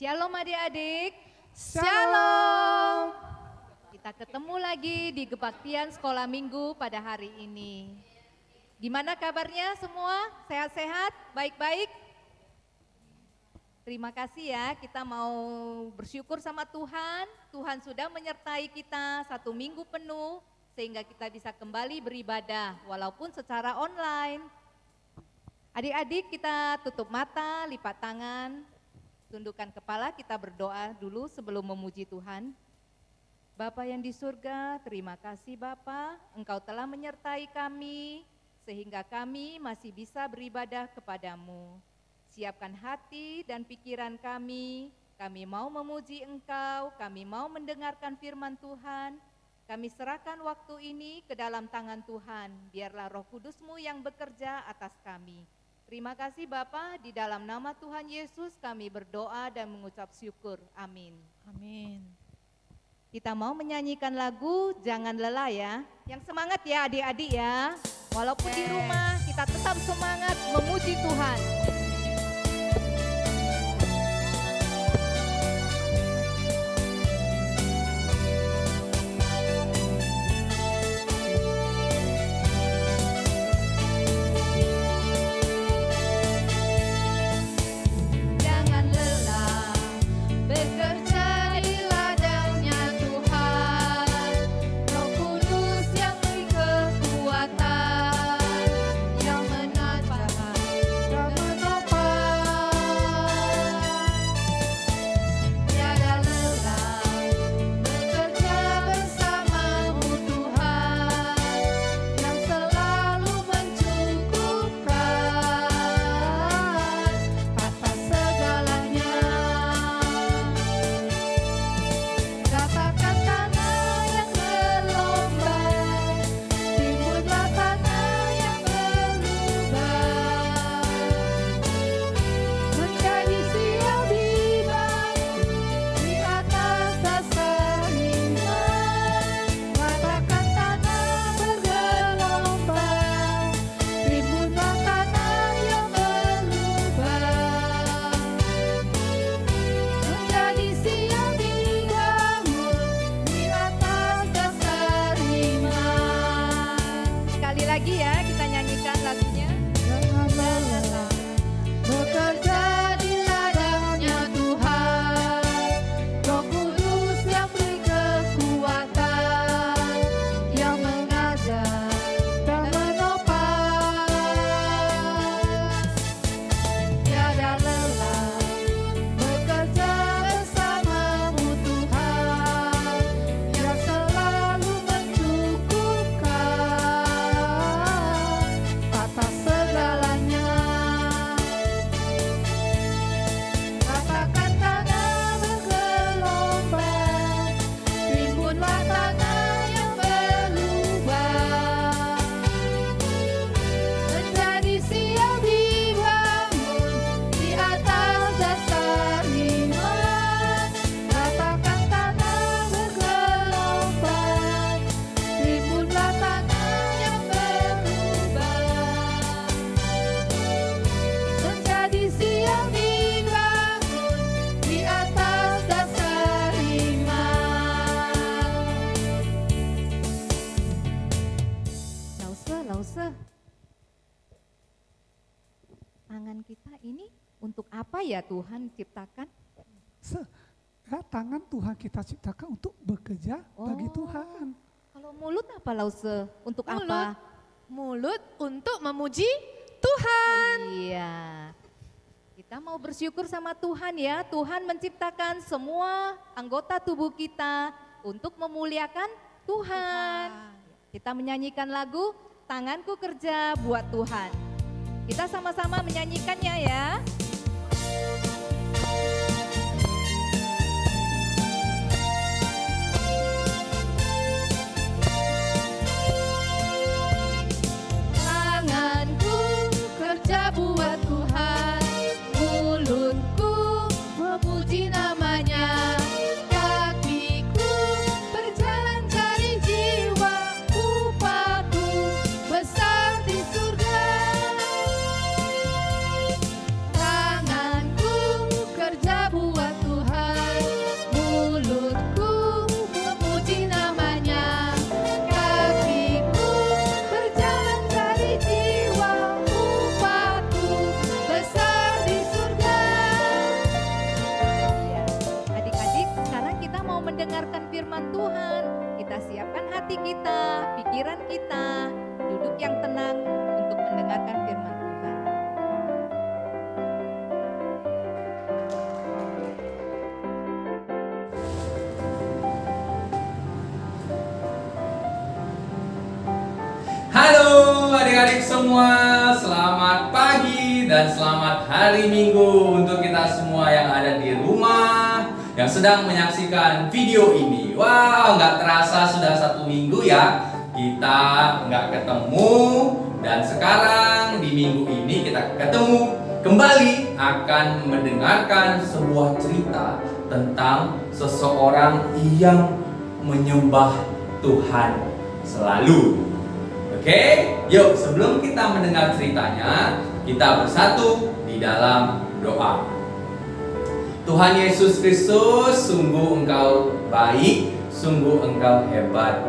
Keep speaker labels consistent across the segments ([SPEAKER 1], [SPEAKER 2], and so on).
[SPEAKER 1] Shalom adik-adik.
[SPEAKER 2] Shalom.
[SPEAKER 1] Kita ketemu lagi di kebaktian sekolah minggu pada hari ini. Gimana kabarnya semua? Sehat-sehat? Baik-baik? Terima kasih ya, kita mau bersyukur sama Tuhan. Tuhan sudah menyertai kita 1 minggu penuh sehingga kita bisa kembali beribadah walaupun secara online. Adik-adik kita tutup mata, lipat tangan, tundukkan kepala, kita berdoa dulu sebelum memuji Tuhan. Bapa yang di surga, terima kasih Bapa, Engkau telah menyertai kami sehingga kami masih bisa beribadah kepadamu. Siapkan hati dan pikiran kami mau memuji Engkau, kami mau mendengarkan firman Tuhan. Kami serahkan waktu ini ke dalam tangan Tuhan, biarlah Roh Kudus-Mu yang bekerja atas kami. Terima kasih Bapa, di dalam nama Tuhan Yesus kami berdoa dan mengucap syukur. Amin.
[SPEAKER 2] Amin.
[SPEAKER 1] Kita mau menyanyikan lagu Jangan Lelah ya. Yang semangat ya adik-adik ya. Walaupun di rumah kita tetap semangat memuji Tuhan. Tangan kita ini untuk apa ya Tuhan ciptakan?
[SPEAKER 2] Tangan Tuhan kita ciptakan untuk bekerja bagi Tuhan.
[SPEAKER 1] Kalau mulut apa Lause? Untuk apa?
[SPEAKER 3] Mulut untuk memuji Tuhan.
[SPEAKER 1] Iya. Kita mau bersyukur sama Tuhan ya. Tuhan menciptakan semua anggota tubuh kita untuk memuliakan Tuhan. Kita menyanyikan lagu Tanganku Kerja Buat Tuhan. Kita sama-sama menyanyikannya ya.
[SPEAKER 3] Tanganku kerja buat Tuhan, mulutku memuji namanya, kakiku berjalan cari jiwa, upahku besar di surga.
[SPEAKER 1] kita, pikiran kita, duduk yang tenang untuk mendengarkan firman Tuhan.
[SPEAKER 4] Halo adik-adik semua, selamat pagi dan selamat hari Minggu untuk kita semua yang ada di rumah, yang sedang menyaksikan video ini. Wow, nggak terasa sudah 1 minggu ya kita nggak ketemu. Dan sekarang di minggu ini kita ketemu kembali akan mendengarkan sebuah cerita tentang seseorang yang menyembah Tuhan selalu. Oke, yuk sebelum kita mendengar ceritanya, kita bersatu di dalam doa. Tuhan Yesus Kristus, sungguh Engkau baik, sungguh Engkau hebat.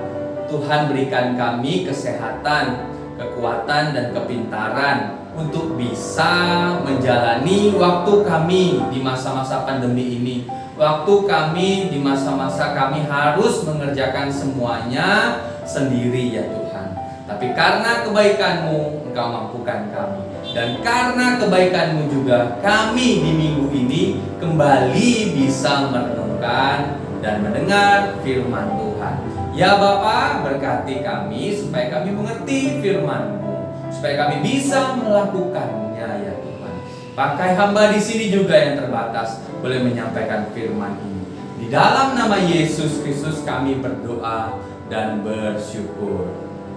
[SPEAKER 4] Tuhan berikan kami kesehatan, kekuatan dan kepintaran untuk bisa menjalani waktu kami di masa-masa pandemi ini. Waktu kami di masa-masa kami harus mengerjakan semuanya sendiri ya Tuhan. Tapi karena kebaikan-Mu, Engkau mampukan kami. Dan karena kebaikan-Mu juga, kami di minggu ini kembali bisa merenungkan dan mendengar firman Tuhan. Ya Bapa, berkati kami supaya kami mengerti firman-Mu, supaya kami bisa melakukannya ya Tuhan. Pakai hamba di sini juga yang terbatas boleh menyampaikan firman ini. Di dalam nama Yesus Kristus kami berdoa dan bersyukur.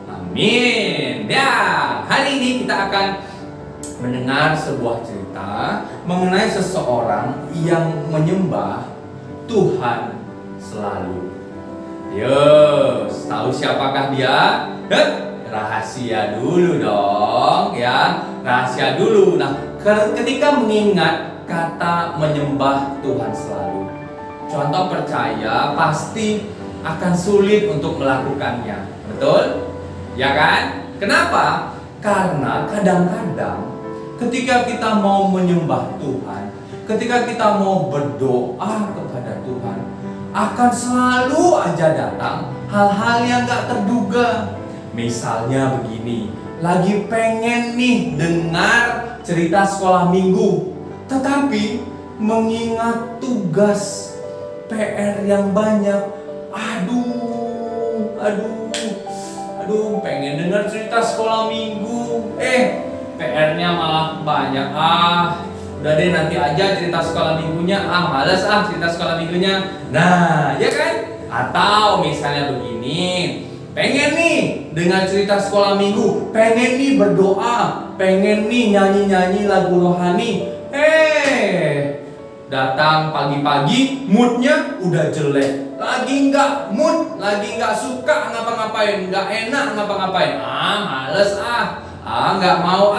[SPEAKER 4] Amin. Ya, hari ini kita akan mendengar sebuah cerita mengenai seseorang yang menyembah Tuhan selalu. Yus, tahu siapakah dia? Rahasia dulu dong, ya. Rahasia dulu. Nah, ketika mengingat kata menyembah Tuhan selalu, contoh percaya pasti akan sulit untuk melakukannya. Betul? Ya kan? Kenapa? Karena kadang-kadang ketika kita mau menyembah Tuhan, ketika kita mau berdoa kepada Tuhan, akan selalu aja datang hal-hal yang gak terduga. Misalnya begini, lagi pengen nih dengar cerita sekolah minggu, tetapi mengingat tugas PR yang banyak, aduh, pengen dengar cerita sekolah minggu, PR-nya malah banyak. Udah deh nanti aja cerita sekolah minggunya. Males cerita sekolah minggunya. Nah, ya kan? Atau misalnya begini, pengen nih dengar cerita sekolah minggu, pengen nih berdoa, pengen nih nyanyi-nyanyi lagu rohani. Datang pagi-pagi, moodnya udah jelek, lagi nggak mood, lagi nggak suka ngapa-ngapain, nggak enak ngapa-ngapain. Males nggak mau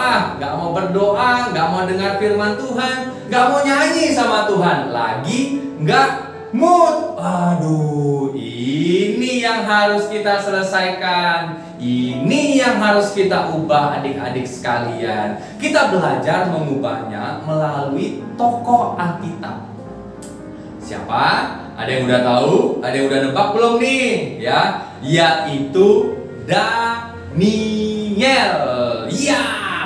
[SPEAKER 4] berdoa, nggak mau dengar firman Tuhan, nggak mau nyanyi sama Tuhan, lagi nggak mood. Aduh, ini yang harus kita selesaikan. Ini yang harus kita ubah adik-adik sekalian. Kita belajar mengubahnya melalui tokoh Alkitab. Siapa? Ada yang udah tahu? Ada yang udah nebak belum nih? Ya, yaitu Daniel. Ya,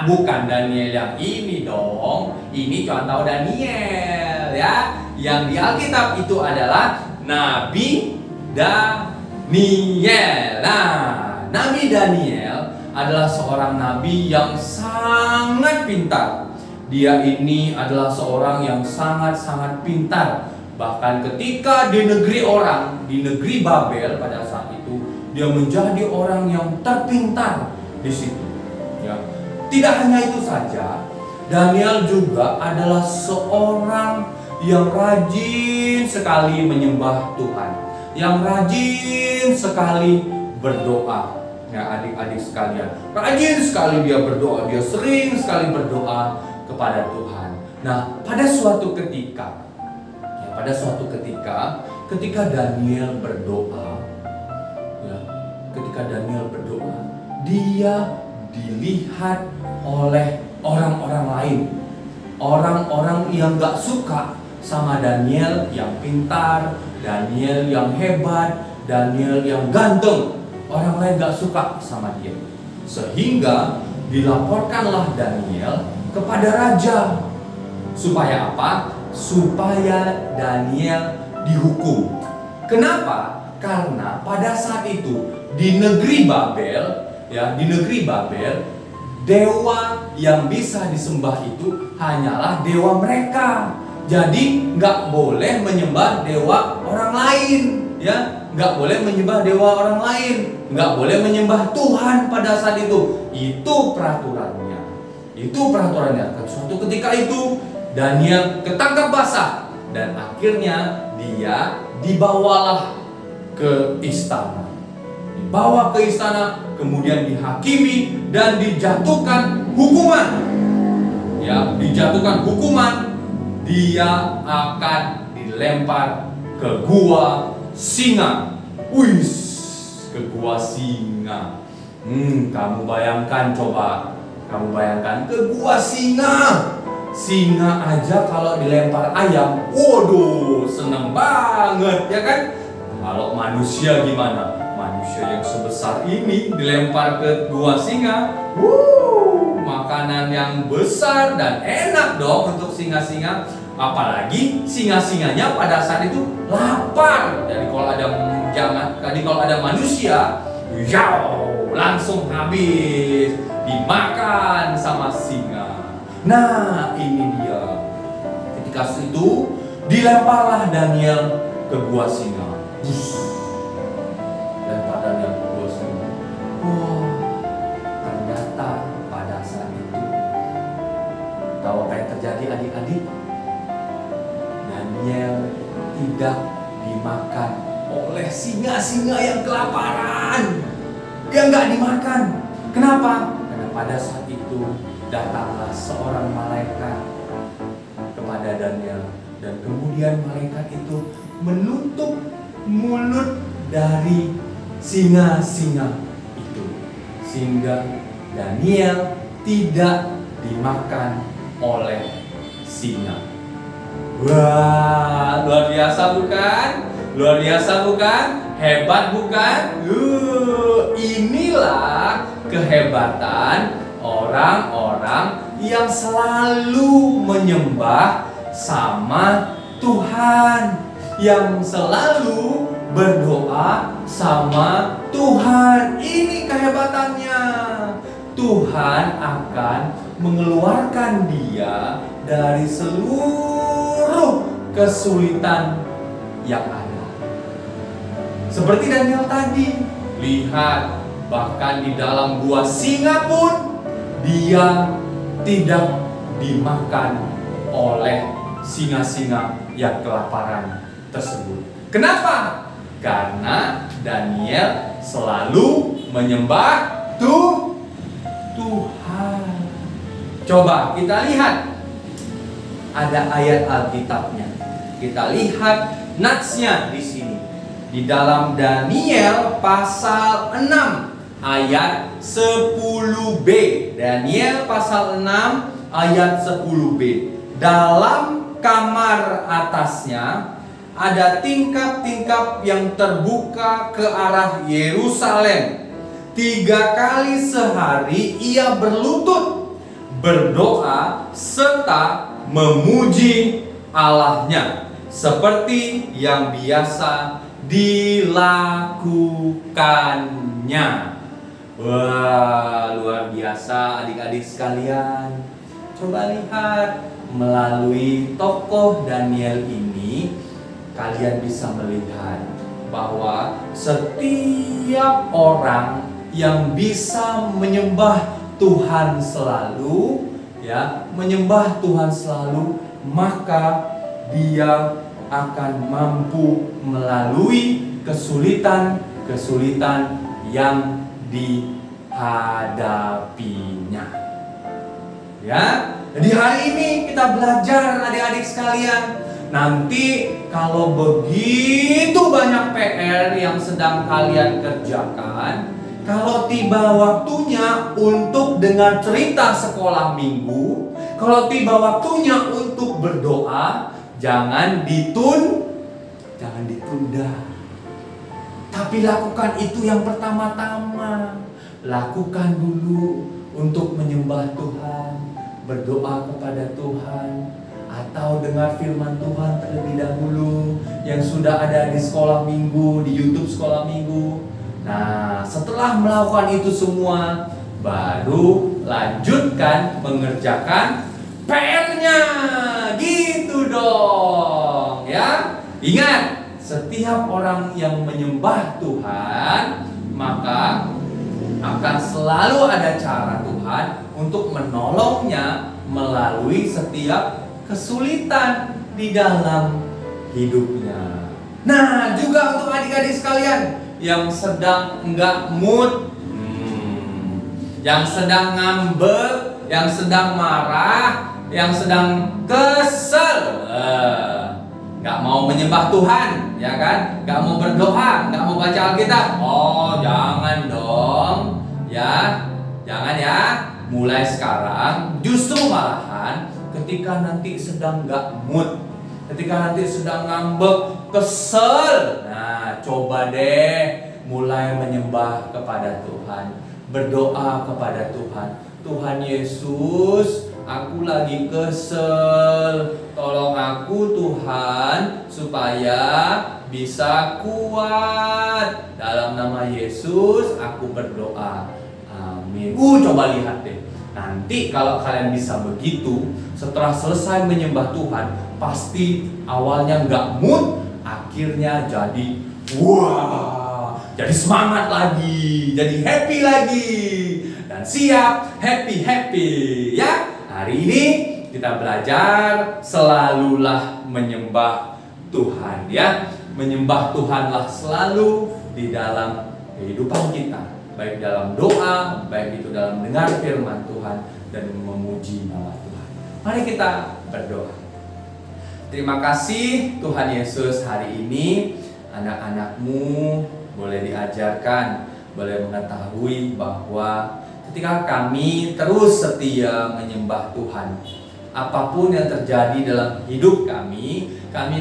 [SPEAKER 4] bukan Daniel yang ini dong. Ini contoh Daniel ya. Yang di Alkitab itu adalah Nabi Daniel. Nah, Nabi Daniel adalah seorang nabi yang sangat pintar. Dia ini adalah seorang yang sangat-sangat pintar. Bahkan ketika di negeri orang, di negeri Babel pada saat itu, dia menjadi orang yang terpintar di situ. Ya. Tidak hanya itu saja, Daniel juga adalah seorang yang rajin sekali menyembah Tuhan, yang rajin sekali berdoa. Ya adik-adik sekalian, rajin sekali dia berdoa, dia sering sekali berdoa kepada Tuhan. Nah, pada suatu ketika, ketika Daniel berdoa, dia dilihat oleh orang-orang lain, orang-orang yang gak suka sama Daniel yang pintar, Daniel yang hebat, Daniel yang ganteng. orang lain gak suka sama dia. Sehingga dilaporkanlah Daniel kepada raja. Supaya apa? Supaya Daniel dihukum. Kenapa? Karena pada saat itu di negeri Babel, ya, di negeri Babel, dewa yang bisa disembah itu hanyalah dewa mereka. Jadi nggak boleh menyembah dewa orang lain, ya, nggak boleh menyembah dewa orang lain, nggak boleh menyembah Tuhan pada saat itu. Itu peraturannya. Itu peraturannya. Suatu ketika itu Daniel ketangkap basah dan akhirnya dia dibawalah ke istana. Dibawa ke istana, kemudian dihakimi dan dijatuhkan hukuman. Ya, dijatuhkan hukuman. Dia akan dilempar ke gua singa. Wis, ke gua singa. Kamu bayangkan coba. Kamu bayangkan ke gua singa. Singa aja kalau dilempar ayam, waduh, seneng banget, ya kan? Kalau manusia gimana? Manusia yang sebesar ini dilempar ke gua singa, makanan yang besar dan enak dong untuk singa-singa. Apalagi singa-singanya pada saat itu lapar. Jadi kalau ada manusia, langsung habis dimakan sama singa. Nah, ini dia. Ketika itu dilemparlah Daniel ke gua singa. Lempar Daniel ke gua singa. Wah, ternyata pada saat itu, tahu apa yang terjadi adik-adik? Daniel tidak dimakan oleh singa-singa yang kelaparan. Dia nggak dimakan. Kenapa? Karena pada saat itu datanglah seorang malaikat kepada Daniel, dan kemudian malaikat itu menutup mulut dari singa-singa itu, sehingga Daniel tidak dimakan oleh singa. Wah, luar biasa bukan? Luar biasa bukan? Hebat bukan? Inilah kehebatan orang-orang yang selalu menyembah sama Tuhan, yang selalu berdoa sama Tuhan. Ini kehebatannya. Tuhan akan mengeluarkan dia dari seluruh kesulitan yang ada. Seperti Daniel tadi, lihat, bahkan di dalam gua singa pun dia tidak dimakan oleh singa-singa yang kelaparan tersebut. Kenapa? Karena Daniel selalu menyembah Tuhan. Coba kita lihat, ada ayat Alkitabnya. Kita lihat natsnya di sini. Di dalam Daniel pasal 6 ayat 10b. Daniel pasal 6 ayat 10b. Dalam kamar atasnya ada tingkap-tingkap yang terbuka ke arah Yerusalem. 3 kali sehari ia berlutut, berdoa serta memuji Allahnya seperti yang biasa dilakukannya. Wah, luar biasa adik-adik sekalian. Coba lihat, melalui tokoh Daniel ini kalian bisa melihat bahwa setiap orang yang bisa menyembah Tuhan selalu, ya, menyembah Tuhan selalu, maka dia akan mampu melalui kesulitan-kesulitan yang dihadapinya. Ya, jadi hari ini kita belajar adik-adik sekalian. Nanti kalau begitu banyak PR yang sedang kalian kerjakan, kalau tiba waktunya untuk dengar cerita sekolah minggu, kalau tiba waktunya untuk berdoa, jangan ditunda. Tapi lakukan itu yang pertama-tama. Lakukan dulu untuk menyembah Tuhan, berdoa kepada Tuhan, atau dengar firman Tuhan terlebih dahulu yang sudah ada di sekolah minggu, di YouTube sekolah minggu. Nah, setelah melakukan itu semua, baru lanjutkan mengerjakan PR-nya. Gitu dong, ya. Ingat, setiap orang yang menyembah Tuhan, maka akan selalu ada cara Tuhan untuk menolongnya melalui setiap kesulitan di dalam hidupnya. Nah, juga untuk adik-adik sekalian yang sedang enggak mood, yang sedang ngambek, yang sedang marah, yang sedang kesel, nggak mau menyembah Tuhan, ya kan? Nggak mau berdoa, nggak mau baca Alkitab. Oh, jangan dong, ya, jangan ya. Mulai sekarang, justru malahan ketika nanti sedang nggak mood, ketika nanti sedang ngambek, kesel, nah coba deh mulai menyembah kepada Tuhan, berdoa kepada Tuhan. Tuhan Yesus, aku lagi kesel, tolong aku Tuhan supaya bisa kuat. Dalam nama Yesus aku berdoa, amin. Coba lihat deh, nanti kalau kalian bisa begitu, setelah selesai menyembah Tuhan, pasti awalnya nggak mood, akhirnya jadi wah, jadi semangat lagi, jadi happy lagi, dan siap happy ya. Hari ini kita belajar selalulah menyembah Tuhan, ya. Menyembah Tuhanlah selalu di dalam kehidupan kita, baik dalam doa, baik itu dalam dengar firman Tuhan dan memuji nama Tuhan. Mari kita berdoa. Terima kasih Tuhan Yesus, hari ini anak-anak-Mu boleh diajarkan, boleh mengetahui bahwa ketika kami terus setia menyembah Tuhan, apapun yang terjadi dalam hidup kami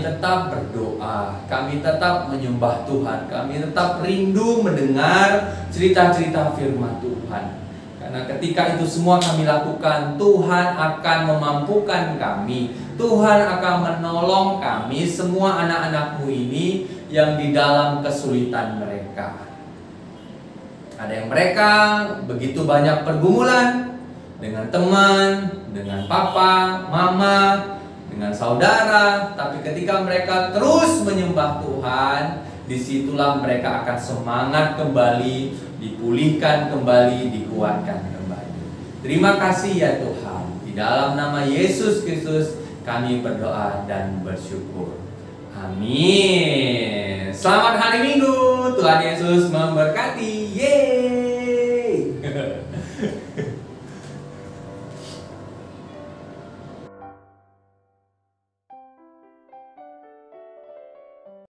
[SPEAKER 4] tetap berdoa, kami tetap menyembah Tuhan, kami tetap rindu mendengar cerita-cerita firman Tuhan. Karena ketika itu semua kami lakukan, Tuhan akan memampukan kami, Tuhan akan menolong kami, semua anak-anak-Mu ini yang di dalam kesulitan mereka. Ada yang mereka begitu banyak pergumulan dengan teman, dengan papa, mama, dengan saudara, tapi ketika mereka terus menyembah Tuhan, disitulah mereka akan semangat kembali, dipulihkan kembali, dikuatkan kembali. Terima kasih ya Tuhan. Di dalam nama Yesus Kristus kami berdoa dan bersyukur. Amin. Selamat hari Minggu. Tuhan Yesus memberkati.